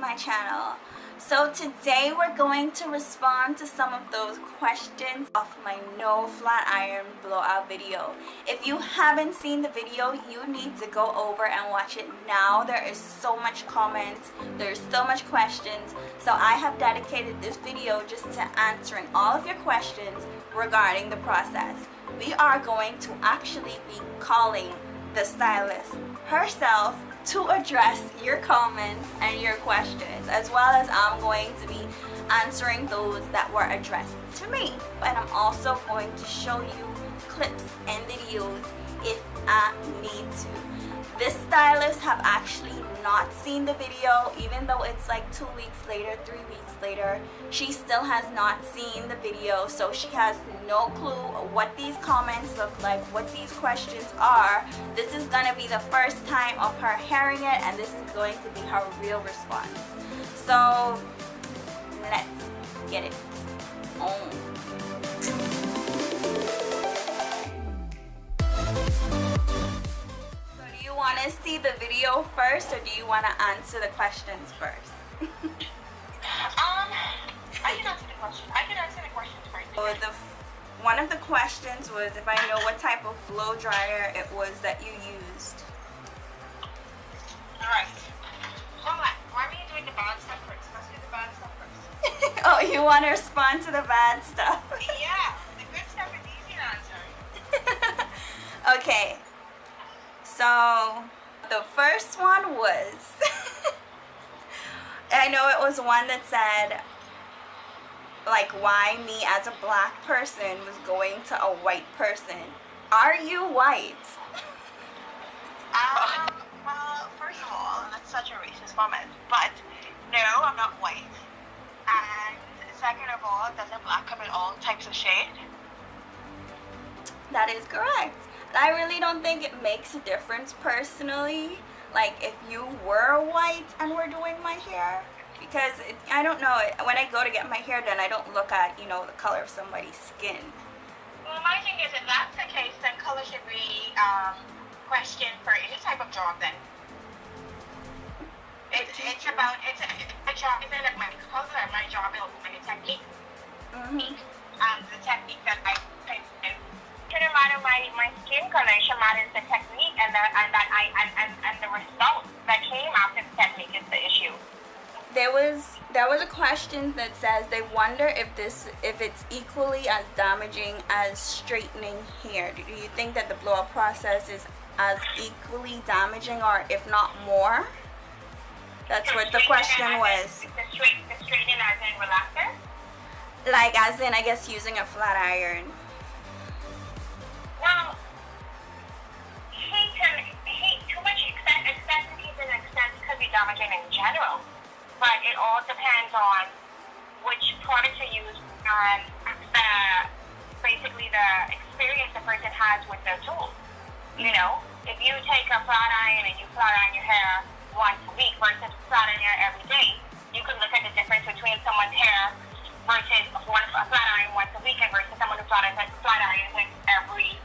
my channel. So today we're going to respond to some of those questions of my no flat iron blowout video. If you haven't seen the video, you need to go over and watch it now. There is so much comments, there's so much questions, so I have dedicated this video just to answering all of your questions regarding the process. We are going to actually be calling the stylist herself to address your comments and your questions, as well as I'm going to be answering those that were addressed to me. And I'm also going to show you clips and videos if I need to. This stylist have actually not seen the video, even though it's like 2 weeks later, 3 weeks later, she still has not seen the video, so she has no clue what these comments look like, what these questions are. This is gonna be the first time of her hearing it, and this is going to be her real response. So let's get it on. Want to see the video first, or do you want to answer the questions first? I can answer the question. I can answer the questions first. So one of the questions was if I know what type of blow dryer it was that you used. Alright. Hold on. Why are you doing the bad stuff first? Let's do the bad stuff first. Oh, you want to respond to the bad stuff? Yeah. The good stuff is easy to answer. Okay. So the first one was I know it was one that said like why me as a black person was going to a white person. Are you white? Well, first of all, that's such a racist comment, but no, I'm not white. And second of all, doesn't black come in all types of shade? That is correct. I really don't think it makes a difference personally, like if you were white and were doing my hair, because I don't know, when I go to get my hair done, I don't look at, you know, the color of somebody's skin. Well, my thing is, if that's the case, then color should be questioned for any type of job then. It's a job isn't like my color, my job is like a technique. The technique that I do. Shouldn't matter my skin color, it should matter the technique and the result that came after the technique is the issue. There was a question that says they wonder if it's equally as damaging as straightening hair. Do you think that the blow-up process is as equally damaging, or if not more? That's what the question was. The straightening as in relaxer? Like as in, I guess, using a flat iron. Well, too much excessive heat and extent could be damaging in general, but it all depends on which product you use and basically the experience the person has with their tools. You know, if you take a flat iron and you flat iron your hair once a week versus flat iron your hair every day, you can look at the difference between someone's hair versus a flat iron once a week and versus someone who flat irons it every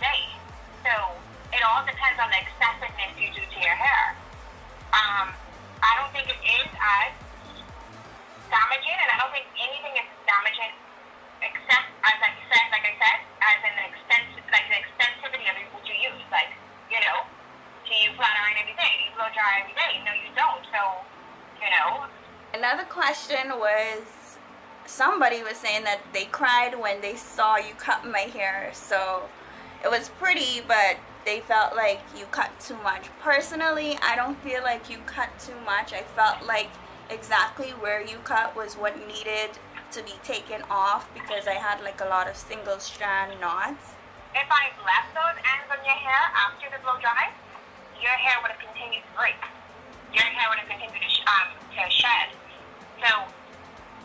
day. So it all depends on the excessiveness you do to your hair. I don't think it is as damaging, and I don't think anything is damaging except, as I said, as an the extensivity of what you use. Like, you know, do you flat iron every day? Do you blow dry every day? No, you don't. So, you know. Another question was, somebody was saying that they cried when they saw you cut my hair. So it was pretty, but they felt like you cut too much. Personally, I don't feel like you cut too much. I felt like exactly where you cut was what needed to be taken off, because I had like a lot of single strand knots. If I left those ends on your hair after the blow dry, your hair would have continued to break. Your hair would have continued to shed. So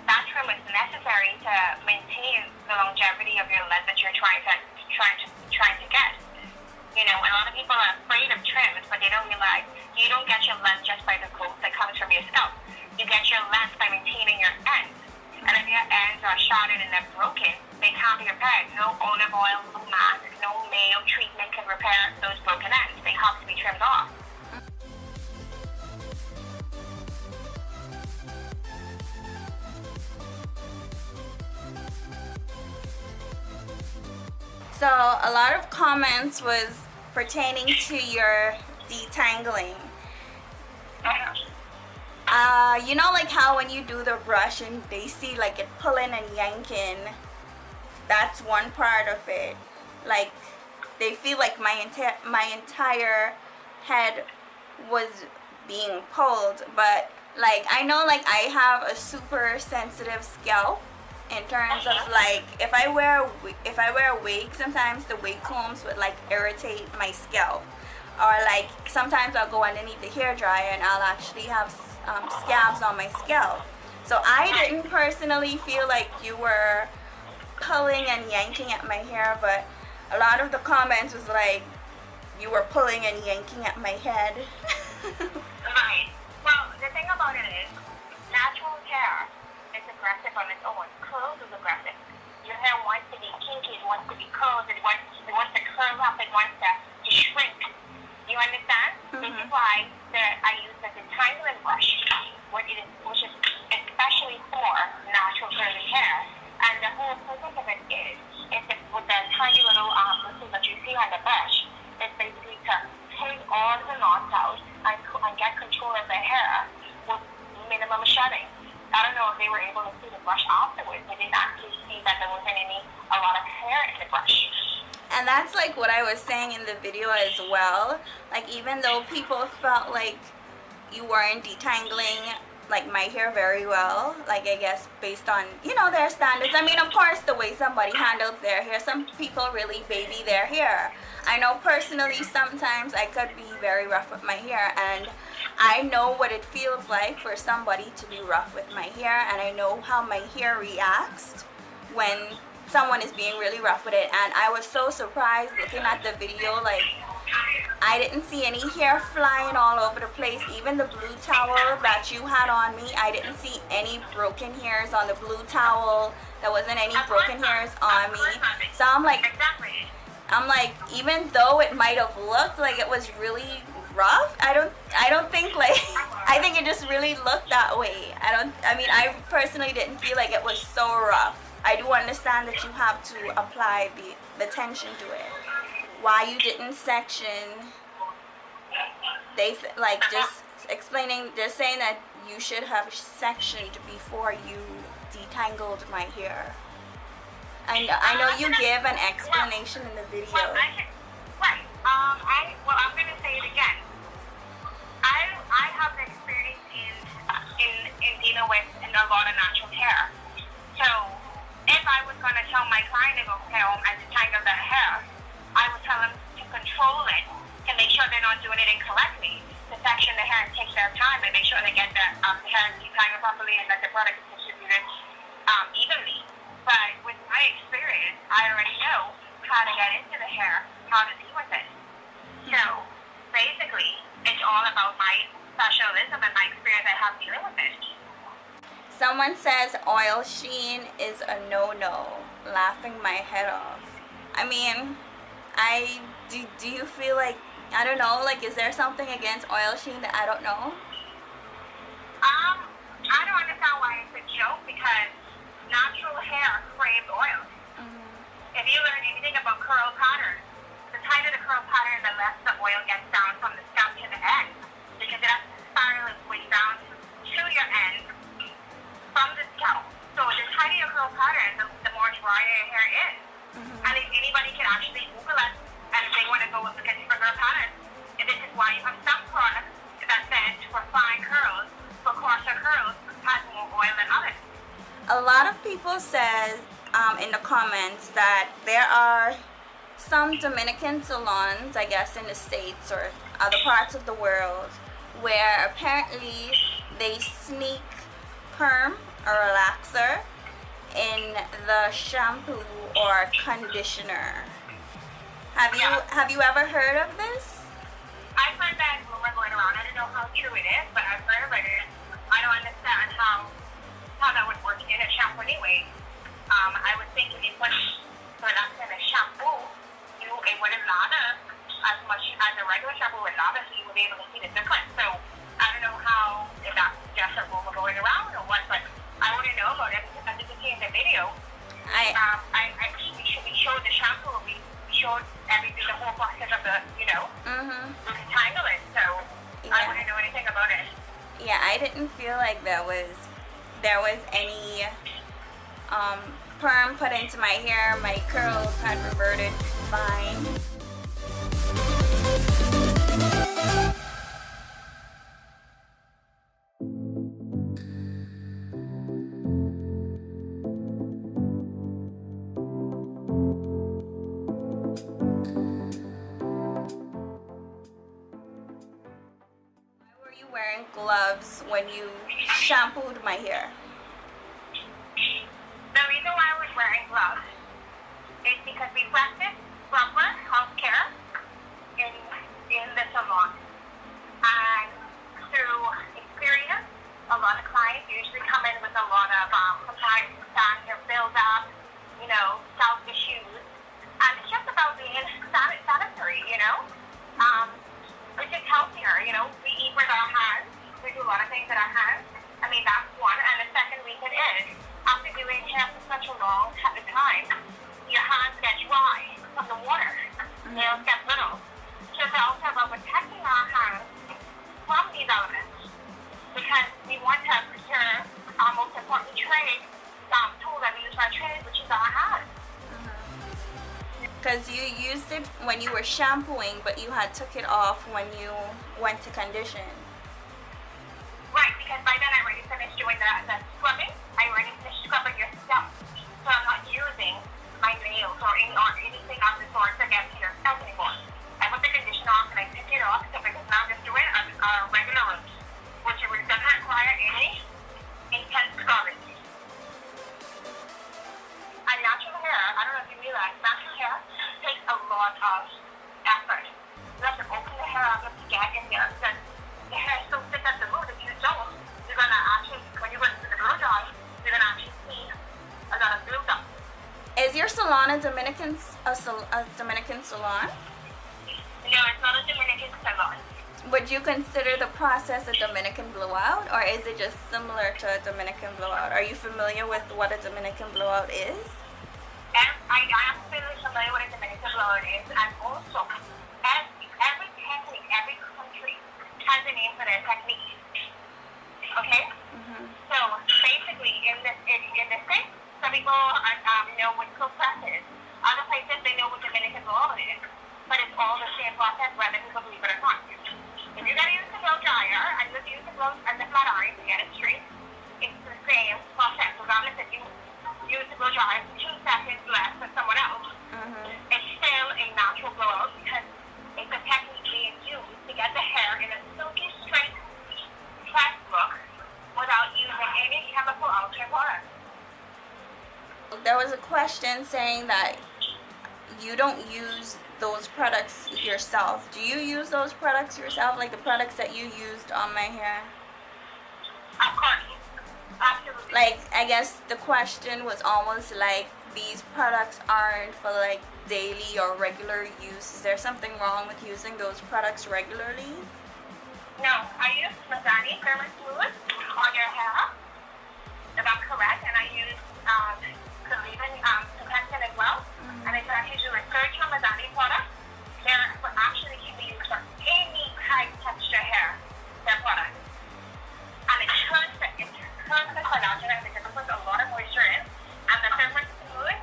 that trim is necessary to maintain the longevity of your length that you're trying to get. You know, a lot of people are afraid of trims, but they don't realize you don't get your length just by the growth that comes from your scalp. You get your length by maintaining your ends. And if your ends are shattered and they're broken, they can't be repaired. No olive oil, no mask, no Mayo treatment can repair those broken ends. They have to be trimmed off. So a lot of comments was pertaining to your detangling. You know, like how when you do the brush and they see like it pulling and yanking, that's one part of it. Like they feel like my entire head was being pulled, but like I know like I have a super sensitive scalp in terms of like if I wear a wig, sometimes the wig combs would like irritate my scalp, or like sometimes I'll go underneath the hair dryer and I'll actually have scabs on my scalp. So I didn't personally feel like you were pulling and yanking at my hair, but a lot of the comments was like you were pulling and yanking at my head. Right. Well, the thing about it is, natural hair is aggressive on its own. Curls is aggressive. Your hair wants to be kinky, it wants to be curled, it wants to curl up, it wants to shrink. You understand? This is why I use the detangling brush, which is especially for natural curly hair. And the whole purpose of it is with the tiny little bristles that you see on the brush, it's basically to take all the knots out and get control of the hair with minimum shedding. I don't know if they were able to see the brush afterwards. They didn't actually see that there wasn't a lot of hair in the brush. And that's like what I was saying in the video as well. Like even though people felt like you weren't detangling like my hair very well, like I guess based on, you know, their standards. I mean, of course, the way somebody handles their hair, some people really baby their hair. I know personally sometimes I could be very rough with my hair, and I know what it feels like for somebody to be rough with my hair, and I know how my hair reacts when someone is being really rough with it. And I was so surprised looking at the video, like I didn't see any hair flying all over the place. Even the blue towel that you had on me, I didn't see any broken hairs on the blue towel. There wasn't any broken hairs on me. So I'm like, even though it might have looked like it was really rough, I don't think like, I think it just really looked that way. I personally didn't feel like it was so rough. I do understand that you have to apply the tension to it. Why you didn't section, they like just explaining, they're saying that you should have sectioned before you detangled my hair. I know you give an explanation in the video. I'm gonna say it again. I have the experience in dealing with a lot of natural hair. So if I was gonna tell my client to go home and detangle their hair, I would tell them to control it, to make sure they're not doing it incorrectly, to section the hair and take their time and make sure they get the hair detangled properly and that the product is distributed evenly. But with my experience, I already know how to get into the hair, how to deal with it. So basically, it's all about my specialism and my experience I have dealing with it. Someone says oil sheen is a no-no, laughing my head off. I mean, do you feel like, I don't know, like is there something against oil sheen that I don't know? I don't understand why it's a joke, because natural hair craves oil. If you learn anything about curl patterns, the tighter the curl pattern, the less the oil gets down from the scalp to the end, because it has to spiral its way down to your end from the scalp. So the tighter your curl pattern, the more drier your hair is. And if anybody can actually Google it, and if they want to go look at different curl patterns, and this is why you have some products that says for fine curls, for coarser curls, has more oil than others. A lot of people says in the comments that there are some Dominican salons, I guess in the States or other parts of the world, where apparently they sneak perm or relaxer in the shampoo or conditioner. Have you ever heard of this? I've heard that rumor going around. I don't know how true it is, but I've heard of it. I don't understand how that would work in a shampoo anyway. I would think if you put relaxer in a shampoo, it wouldn't lather as much as a regular shampoo would lather, so you would be able to see the difference. So I don't know how, if that's just a rumor going around or what, but I want to know about it, because as you can see in the video, we showed the shampoo, we showed everything, the whole process of the, you know, detangling. So I wouldn't know anything about it. Yeah, I didn't feel like there was any perm put into my hair. My curls had reverted fine. Wearing gloves when you shampooed my hair? The reason why I was wearing gloves is because we practice proper health care in the salon. And through experience, a lot of clients usually come in with a lot of sometimes hair build up, you know, self issues. And it's just about being sanitary, you know? Which is healthier, you know. We eat with our hands. We do a lot of things with our hands. I mean, that's one. And the second reason is, after doing hair for such a long time, your hands get dry from the water. Nails get little. So it's also about protecting our hands from these elements. Because we want to preserve our most important trade, tool that we use for our trade, which is our hands. Because you used it when you were shampooing, but you had took it off when you went to condition. Right, because by then I already finished doing the scrubbing. I already finished scrubbing your scalp. So I'm not using my nails or anything of the sort to get to your scalp anymore. I put the conditioner on and I took it off because now I'm just doing a regular route, which doesn't require any intense scrubbing. And natural hair, I don't know if you realize, natural hair takes a lot of effort. You have to open the hair up to get in there because the hair is so thick at the root. If you don't, you're going to actually, when you go to the blow dry, you're going to actually see a lot of build-up. Is your salon a Dominican salon? No, it's not a Dominican salon. Would you consider the process a Dominican blowout, or is it just similar to a Dominican blowout? Are you familiar with what a Dominican blowout is? I am really familiar with a Dominican blowout is, and also every technique, every country has a name for their technique. Okay? So basically, in the States, some people know what cold press is. Other places they know what Dominican blowout is, but it's all the same process, whether people believe it or not. If you're going to use the Blowdryer and you use the flat iron to get it straight, it's the same process. Regardless if you use the Blowdryer for 2 seconds less than someone else, it's still a natural blowout because it's a technique being used to get the hair in a silky, straight, pressed look without using any chemical altering products. There was a question saying that you don't use those products yourself. Do you use those products yourself, like the products that you used on my hair? Of course. Absolutely. Like, I guess the question was almost like these products aren't for like daily or regular use. Is there something wrong with using those products regularly? No, I use mizani thermasmooth on your hair, if I'm correct, and I use Leave-In as well. And it's actually a research on mizani products. They're actually can be used for any high texture hair, their products. And it turns the collagen because it puts a lot of moisture in. And the thermasmooth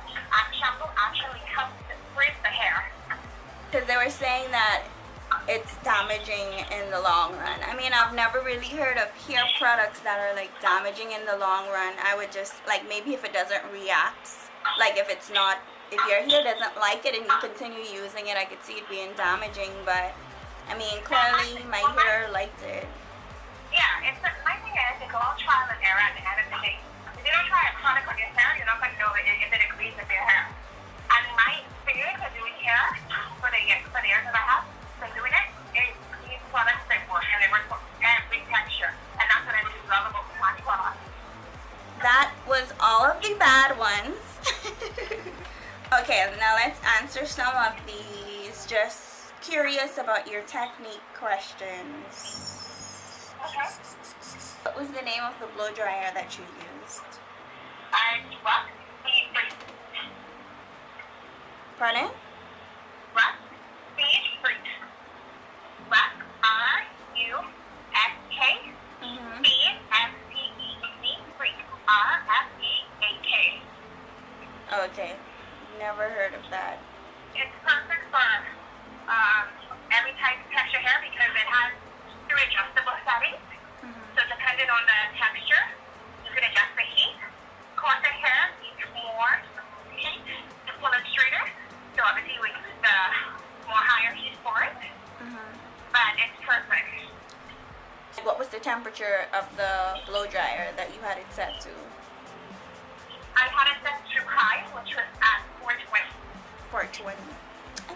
shampoo actually helps to freeze the hair. Because they were saying that it's damaging in the long run. I mean, I've never really heard of hair products that are like damaging in the long run. I would just like, maybe if it doesn't react, like if your hair doesn't like it and you continue using it, I could see it being damaging. But I mean, clearly my hair liked it. Yeah, my thing is, it's all trial and error at the end of the day. If you don't try a product on your hair, you're not going to know if it agrees with your hair. And my experience of doing hair for the years that I have been doing it is these products that work, and they work for every texture. And that's what I really love about my product. That was all of the bad ones. Okay, now let's answer some of these. Just curious about your technique questions. Okay. What was the name of the blow dryer that you used? What? Pardon? Okay, never heard of that. It's perfect for every type of texture hair because it has three adjustable settings. So depending on the texture, you can adjust the heat. Coarser hair needs more heat to pull it straighter. So obviously we use the more higher heat for it. But it's perfect. What was the temperature of the blow dryer that you had it set to? I had it set to high, which was at 420. 420.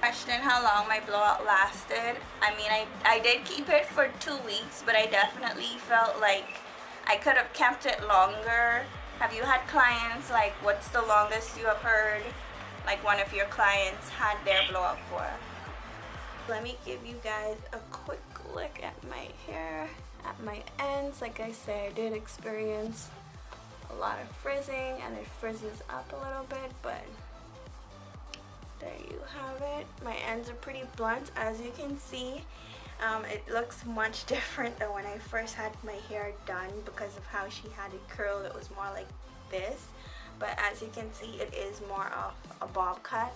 Question how long my blowout lasted. I mean, I did keep it for 2 weeks, but I definitely felt like I could have kept it longer. Have you had clients, like, what's the longest you have heard, like, one of your clients had their blowout for? Let me give you guys a quick look at my hair, at my ends. Like I said, I did experience a lot of frizzing, and it frizzes up a little bit, but there you have it. My ends are pretty blunt, as you can see. It looks much different than when I first had my hair done because of how she had it curled. It was more like this, but as you can see, it is more of a bob cut.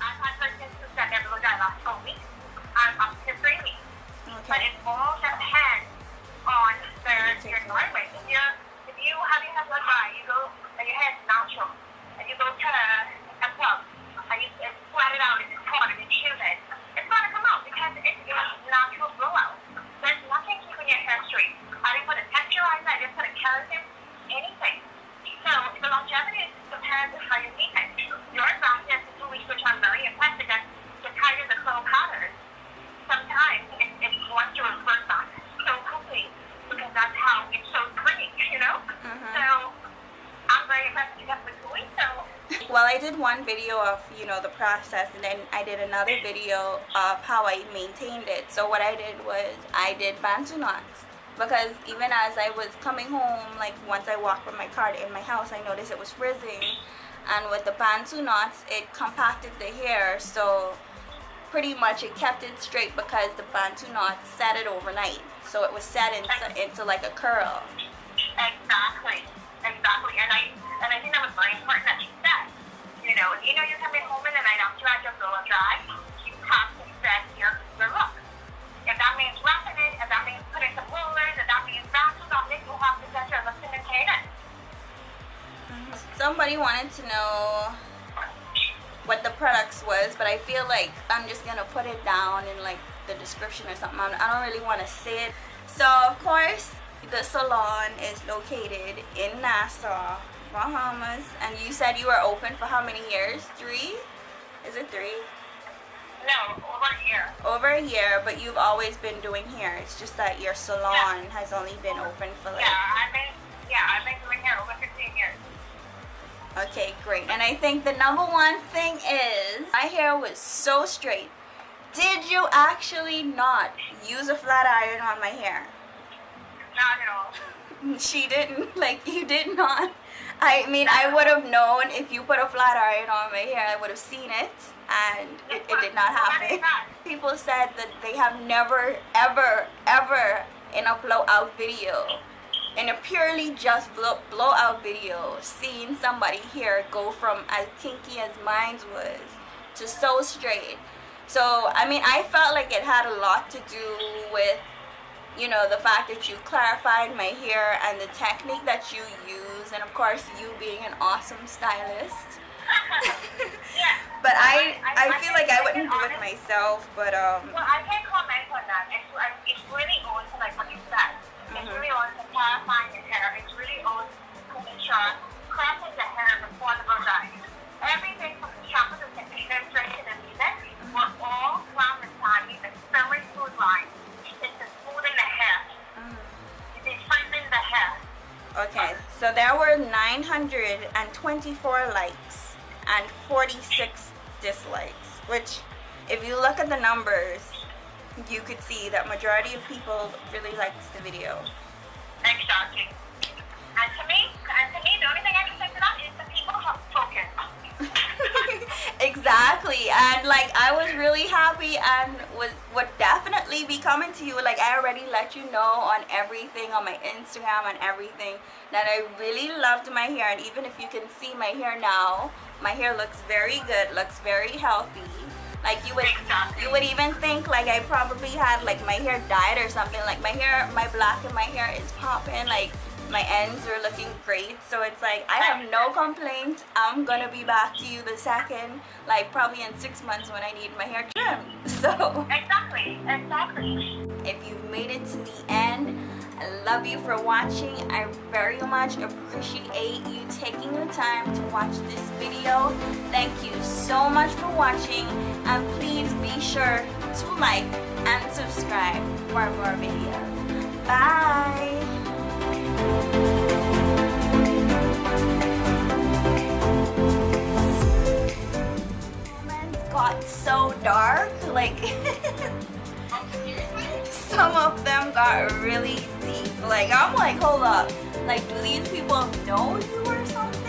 I've had persons who said their blow dry lasts a week, up to 3 weeks. Okay. But it all depends on your environment. If you have your hair blow dry, you go and your hair is natural, and you go to a club and you sweat it out and it's hot and it's humid, it's gonna come out because it's natural blowout. There's nothing keeping your hair straight. I didn't put a texturizer, I didn't put a keratin, anything. So the longevity depends on how you need it. Yours lasted for 2 weeks, which I'm very impressed because the tighter the curl pattern, sometimes it's going to revert back so quickly because that's how it's so pretty, you know? So I'm very impressed because for 2 weeks, so. Well, I did one video of, you know, the process, and then I did another video of how I maintained it. So what I did was I did bantu knots, because even as I was coming home, like once I walked with my cart in my house, I noticed it was frizzing, and with the bantu knots, it compacted the hair, so pretty much it kept it straight because the bantu knots set it overnight, so it was set into like a curl. Exactly, and I think that was very important that you said. You know, you're coming home in the night after you had your blow dry, you have to set your look. If that means wrapping it, if that means putting some rollers, if that means bantu knots, you have to set your look to maintain it. Somebody wanted to know what the products was, but I feel like I'm just gonna put it down in like the description or something. I don't really want to say it. So of course the salon is located in Nassau, Bahamas, and you said you were open for how many years? 3? Is it 3? No, over a year. Over a year, but you've always been doing hair. It's just that your salon has only been open for like... I've been doing hair over 15 years. Okay, great. And I think the number one thing is my hair was so straight. Did you actually not use a flat iron on my hair? Not at all. She didn't. Like, you did not. I mean, I would have known if you put a flat iron on my hair. I would have seen it, and it did not happen. People said that they have never, ever, ever in a blowout video, in a purely just blowout video, seen somebody hair go from as kinky as mine was to so straight. So, I mean, I felt like it had a lot to do with, you know, the fact that you clarified my hair and the technique that you use, and of course you being an awesome stylist. Yeah. But I feel like I wouldn't do it myself, but Well, I can't comment on that. It's really on to like what you said. It's really on to clarifying your hair. It's really on to make sure crafting the hair before the blow dry. Everything from the shampoo to the administration and music, we're all around the side. It's a very smooth line. It's to smoothen the hair. It's straightening the hair. okay, so there were 924 likes and 46 dislikes, which if you look at the numbers, you could see that majority of people really liked the video. Exactly. And to me, the only thing I can say to that is the people have spoken. Exactly, and like I was really happy and would definitely be coming to you. Like I already let you know on everything on my Instagram and everything that I really loved my hair, and even if you can see my hair now, my hair looks very good, looks very healthy. Like you would even think like I probably had like my hair dyed or something. Like my hair, my black in my hair is popping. Like my ends are looking great. So it's like I have no complaints. I'm gonna be back to you the second, like probably in 6 months when I need my hair trimmed. So Exactly. if you've made it to the end, I love you for watching. I very much appreciate you taking the time to watch this video. Thank you so much for watching, and please be sure to like and subscribe for more videos. Bye! Comments got so dark, like some of them got really deep. Like I'm like, hold up, like do these people know you or something?